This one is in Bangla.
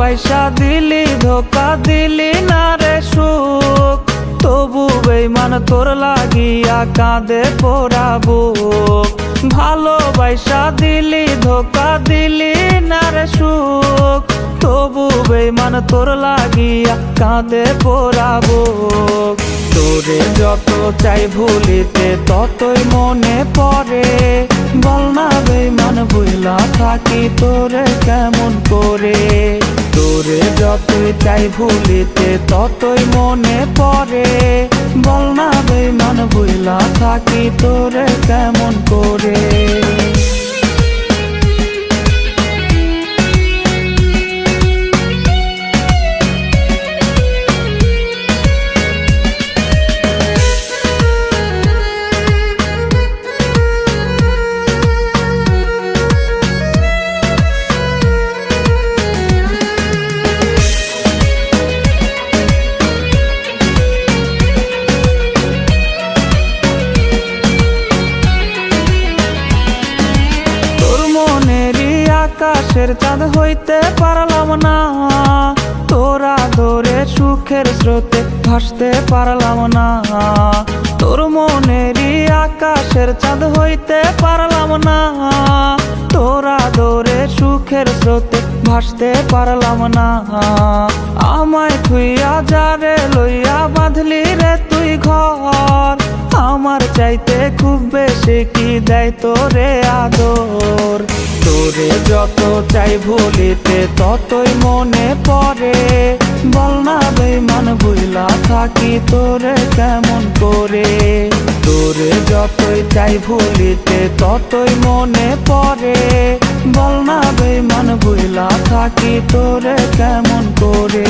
ভালোবাসা দিলি ধোকা দিলি না রে সুখ, তবু বেঈমান তোর লাগিয়া কাঁদে পোড়া বুক। ভালোবাসা দিলি ধোকা দিলি না রে সুখ, তবু বেঈমান তোর লাগিয়া কাঁদে পোড়া বুক। তোরে যত চাই ভুলিতে ততই মনে পড়ে, বল না বেঈমান ভুলা থাকি তোরে কেমন করে। তোরে যতই চাই ভুলিতে ততই মনে পড়ে, বল না বেঈমান ভুলা থাকি তোরে কেমন করে। আকাশের চাঁদ হইতে পারলাম না, তোরা ধরে সুখের স্রোতে ভাসতে পারলাম না। তোর মনেরই আকাশের চাঁদ হইতে পারলাম না, তোরা ধরে সুখের স্রোতে ভাসতে পারলাম না। আমায় থুইয়া যারে লইয়া বাঁধলি রে তুই ঘর, আমার চাইতে খুব বেশি কি দেয় তোরে আদর। তোরে যত চাই ভুলিতে ততই মনে পড়ে, বল না বেঈমান ভুলা থাকি তোরে কেমন করে। তোরে যতই চাই ভুলিতে ততই মনে পড়ে, বল না বেঈমান ভুলা থাকি তোরে কেমন করে।